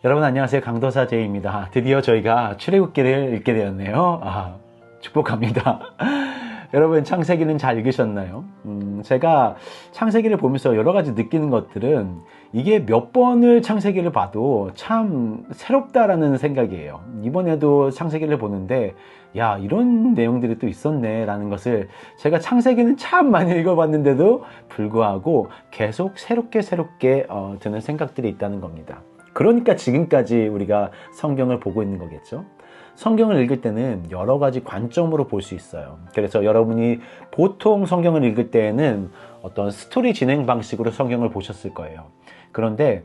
여러분 안녕하세요. 강도사 제이입니다. 드디어 저희가 출애굽기를 읽게 되었네요. 축복합니다. 여러분 창세기는 잘 읽으셨나요? 제가 창세기를 보면서 여러 가지 느끼는 것들은 이게 몇 번을 창세기를 봐도 참 새롭다라는 생각이에요. 이번에도 창세기를 보는데 야, 이런 내용들이 또 있었네 라는 것을 제가 창세기는 참 많이 읽어봤는데도 불구하고 계속 새롭게 드는 생각들이 있다는 겁니다. 그러니까 지금까지 우리가 성경을 보고 있는 거겠죠. 성경을 읽을 때는 여러 가지 관점으로 볼 수 있어요. 그래서 여러분이 보통 성경을 읽을 때에는 어떤 스토리 진행 방식으로 성경을 보셨을 거예요. 그런데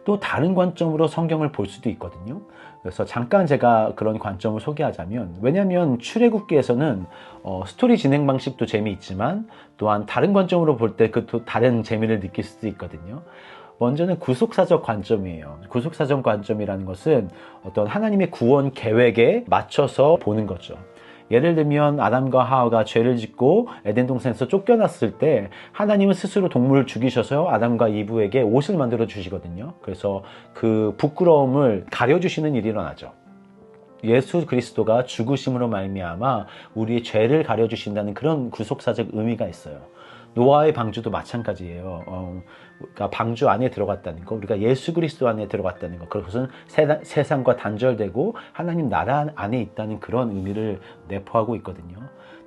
또 다른 관점으로 성경을 볼 수도 있거든요. 그래서 잠깐 제가 그런 관점을 소개하자면, 왜냐하면 출애굽기에서는 스토리 진행 방식도 재미있지만 또한 다른 관점으로 볼 때 그 또 다른 재미를 느낄 수도 있거든요. 먼저는 구속사적 관점이에요. 구속사적 관점이라는 것은 어떤 하나님의 구원 계획에 맞춰서 보는 거죠. 예를 들면 아담과 하와가 죄를 짓고 에덴 동산에서 쫓겨났을 때 하나님은 스스로 동물을 죽이셔서 아담과 이브에게 옷을 만들어 주시거든요. 그래서 그 부끄러움을 가려주시는 일이 일어나죠. 예수 그리스도가 죽으심으로 말미암아 우리의 죄를 가려주신다는 그런 구속사적 의미가 있어요. 노아의 방주도 마찬가지예요. 그러니까 방주 안에 들어갔다는 거, 우리가 예수 그리스도 안에 들어갔다는 거, 그것은 세상과 단절되고 하나님 나라 안에 있다는 그런 의미를 내포하고 있거든요.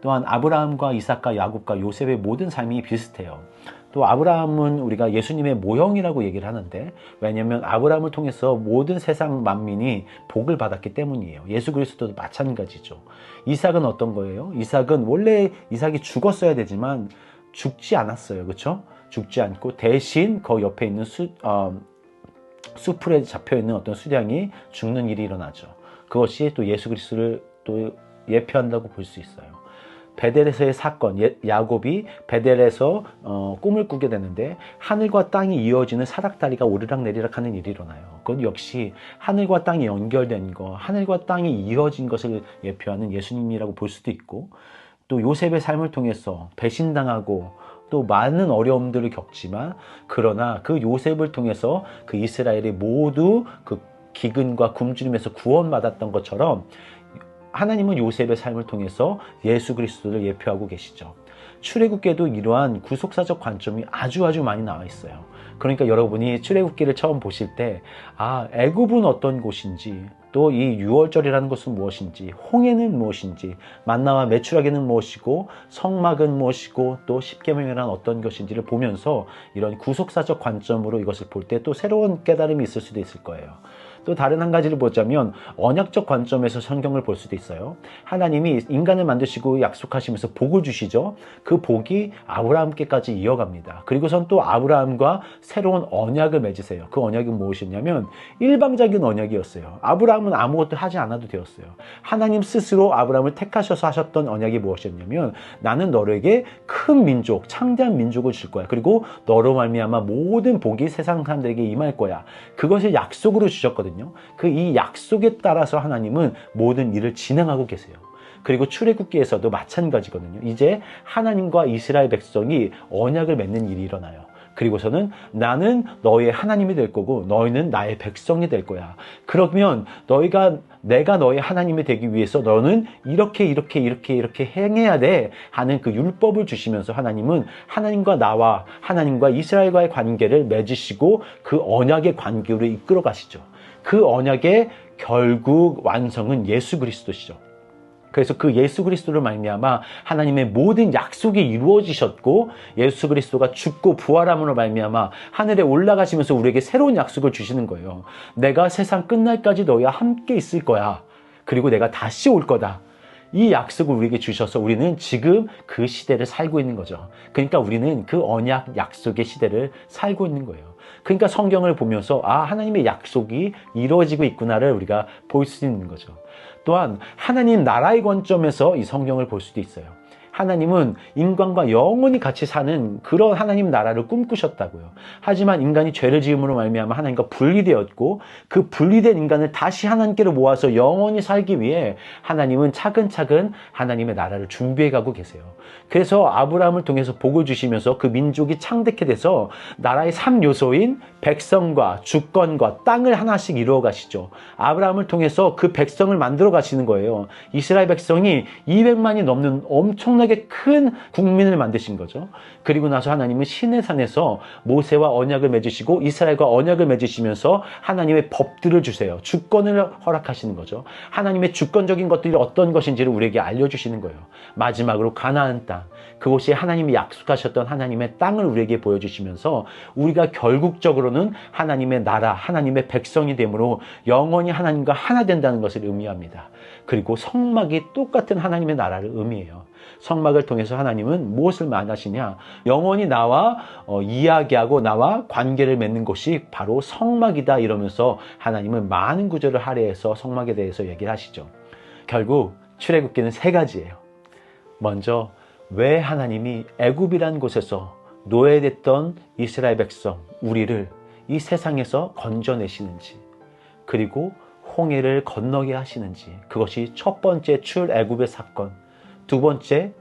또한 아브라함과 이삭과 야곱과 요셉의 모든 삶이 비슷해요. 또 아브라함은 우리가 예수님의 모형이라고 얘기를 하는데, 왜냐하면 아브라함을 통해서 모든 세상 만민이 복을 받았기 때문이에요. 예수 그리스도도 마찬가지죠. 이삭은 어떤 거예요? 이삭은 원래 이삭이 죽었어야 되지만 죽지 않았어요. 그렇죠? 죽지 않고 대신 그 옆에 있는 수풀에 잡혀있는 어떤 수량이 죽는 일이 일어나죠. 그것이 또 예수 그리스도를 또 예표한다고 볼 수 있어요. 베델에서의 사건, 야곱이 베델에서 꿈을 꾸게 되는데 하늘과 땅이 이어지는 사닥다리가 오르락내리락 하는 일이 일어나요. 그건 역시 하늘과 땅이 연결된 거, 하늘과 땅이 이어진 것을 예표하는 예수님이라고 볼 수도 있고, 또 요셉의 삶을 통해서 배신당하고 또 많은 어려움들을 겪지만, 그러나 그 요셉을 통해서 그 이스라엘이 모두 그 기근과 굶주림에서 구원받았던 것처럼 하나님은 요셉의 삶을 통해서 예수 그리스도를 예표하고 계시죠. 출애굽기에도 이러한 구속사적 관점이 아주 많이 나와 있어요. 그러니까 여러분이 출애굽기를 처음 보실 때 애굽은 어떤 곳인지, 또 이 유월절이라는 것은 무엇인지, 홍해는 무엇인지, 만나와 메추라기는 무엇이고, 성막은 무엇이고, 또 십계명이란 어떤 것인지를 보면서 이런 구속사적 관점으로 이것을 볼 때 또 새로운 깨달음이 있을 수도 있을 거예요. 또 다른 한 가지를 보자면 언약적 관점에서 성경을 볼 수도 있어요. 하나님이 인간을 만드시고 약속하시면서 복을 주시죠. 그 복이 아브라함께까지 이어갑니다. 그리고선 또 아브라함과 새로운 언약을 맺으세요. 그 언약은 무엇이었냐면 일방적인 언약이었어요. 아브라함은 아무것도 하지 않아도 되었어요. 하나님 스스로 아브라함을 택하셔서 하셨던 언약이 무엇이었냐면, 나는 너에게 큰 민족, 창대한 민족을 줄 거야. 그리고 너로 말미암아 모든 복이 세상 사람들에게 임할 거야. 그것을 약속으로 주셨거든요. 그 이 약속에 따라서 하나님은 모든 일을 진행하고 계세요. 그리고 출애굽기에서도 마찬가지거든요. 이제 하나님과 이스라엘 백성이 언약을 맺는 일이 일어나요. 그리고서는 나는 너의 하나님이 될 거고 너희는 나의 백성이 될 거야. 그러면 내가 너의 하나님이 되기 위해서 너는 이렇게 행해야 돼 하는 그 율법을 주시면서 하나님은 하나님과 나와 하나님과 이스라엘과의 관계를 맺으시고 그 언약의 관계로 이끌어 가시죠. 그 언약의 결국 완성은 예수 그리스도시죠. 그래서 그 예수 그리스도를 말미암아 하나님의 모든 약속이 이루어지셨고, 예수 그리스도가 죽고 부활함으로 말미암아 하늘에 올라가시면서 우리에게 새로운 약속을 주시는 거예요. 내가 세상 끝날까지 너희와 함께 있을 거야. 그리고 내가 다시 올 거다. 이 약속을 우리에게 주셔서 우리는 지금 그 시대를 살고 있는 거죠. 그러니까 우리는 그 언약 약속의 시대를 살고 있는 거예요. 그러니까 성경을 보면서 하나님의 약속이 이루어지고 있구나를 우리가 볼 수 있는 거죠. 또한 하나님 나라의 관점에서 이 성경을 볼 수도 있어요. 하나님은 인간과 영원히 같이 사는 그런 하나님 나라를 꿈꾸셨다고요. 하지만 인간이 죄를 지음으로 말미암아 하나님과 분리되었고 그 분리된 인간을 다시 하나님께로 모아서 영원히 살기 위해 하나님은 차근차근 하나님의 나라를 준비해가고 계세요. 그래서 아브라함을 통해서 복을 주시면서 그 민족이 창대케 돼서 나라의 3요소인 백성과 주권과 땅을 하나씩 이루어 가시죠. 아브라함을 통해서 그 백성을 만들어 가시는 거예요. 이스라엘 백성이 200만이 넘는 엄청나게 큰 국민을 만드신 거죠. 그리고 나서 하나님은 시내산에서 모세와 언약을 맺으시고 이스라엘과 언약을 맺으시면서 하나님의 법들을 주세요. 주권을 허락하시는 거죠. 하나님의 주권적인 것들이 어떤 것인지를 우리에게 알려주시는 거예요. 마지막으로 가나안 땅, 그곳이 하나님이 약속하셨던 하나님의 땅을 우리에게 보여주시면서 우리가 결국적으로는 하나님의 나라, 하나님의 백성이 되므로 영원히 하나님과 하나 된다는 것을 의미합니다. 그리고 성막이 똑같은 하나님의 나라를 의미해요. 성막을 통해서 하나님은 무엇을 말하시냐? 영원히 나와 이야기하고 나와 관계를 맺는 곳이 바로 성막이다 이러면서 하나님은 많은 구절을 할애해서 성막에 대해서 얘기를 하시죠. 결국 출애굽기는 3가지예요. 먼저 왜 하나님이 애굽이라는 곳에서 노예됐던 이스라엘 백성 우리를 이 세상에서 건져내시는지, 그리고 홍해를 건너게 하시는지, 그것이 첫 번째 출애굽의 사건. 두 번째,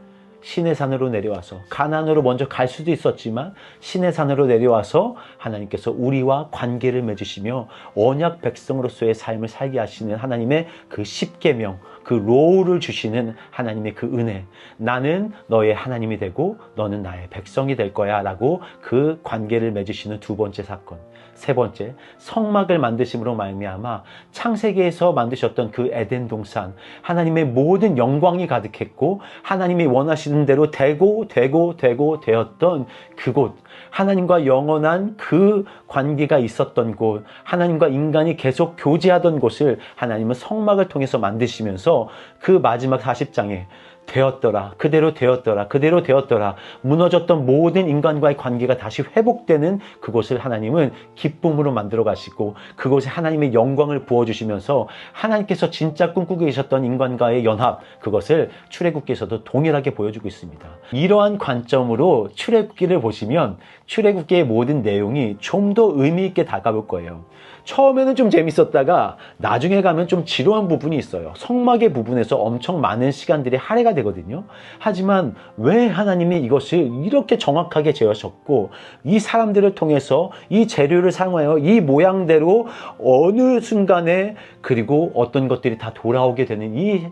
시내산으로 내려와서, 가나안으로 먼저 갈 수도 있었지만 시내산으로 내려와서 하나님께서 우리와 관계를 맺으시며 언약 백성으로서의 삶을 살게 하시는 하나님의 그 십계명, 그 로우를 주시는 하나님의 그 은혜. 나는 너의 하나님이 되고 너는 나의 백성이 될 거야 라고 그 관계를 맺으시는 두 번째 사건. 세 번째, 성막을 만드심으로 말미암아 창세기에서 만드셨던 그 에덴 동산, 하나님의 모든 영광이 가득했고 하나님이 원하시는 대로 되었던 그곳, 하나님과 영원한 그 관계가 있었던 곳, 하나님과 인간이 계속 교제하던 곳을 하나님은 성막을 통해서 만드시면서 그 마지막 40장에 되었더라, 그대로 되었더라, 무너졌던 모든 인간과의 관계가 다시 회복되는 그곳을 하나님은 기쁨으로 만들어 가시고 그곳에 하나님의 영광을 부어주시면서 하나님께서 진짜 꿈꾸고 계셨던 인간과의 연합, 그것을 출애굽기에서도 동일하게 보여주고 있습니다. 이러한 관점으로 출애굽기를 보시면 출애굽기의 모든 내용이 좀 더 의미 있게 다가올 거예요. 처음에는 좀 재밌었다가 나중에 가면 좀 지루한 부분이 있어요. 성막의 부분에서 엄청 많은 시간들이 할애가 되거든요. 하지만 왜 하나님이 이것을 이렇게 정확하게 재우셨고 이 사람들을 통해서 이 재료를 사용하여 이 모양대로 어느 순간에 그리고 어떤 것들이 다 돌아오게 되는 이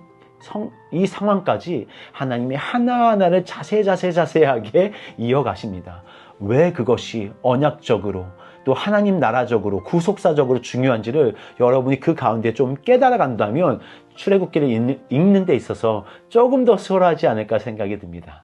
상황까지 하나님이 하나하나를 자세하게 이어가십니다. 왜 그것이 언약적으로 또 하나님 나라적으로 구속사적으로 중요한지를 여러분이 그 가운데 좀 깨달아 간다면 출애굽기를 읽는 데 있어서 조금 더 수월하지 않을까 생각이 듭니다.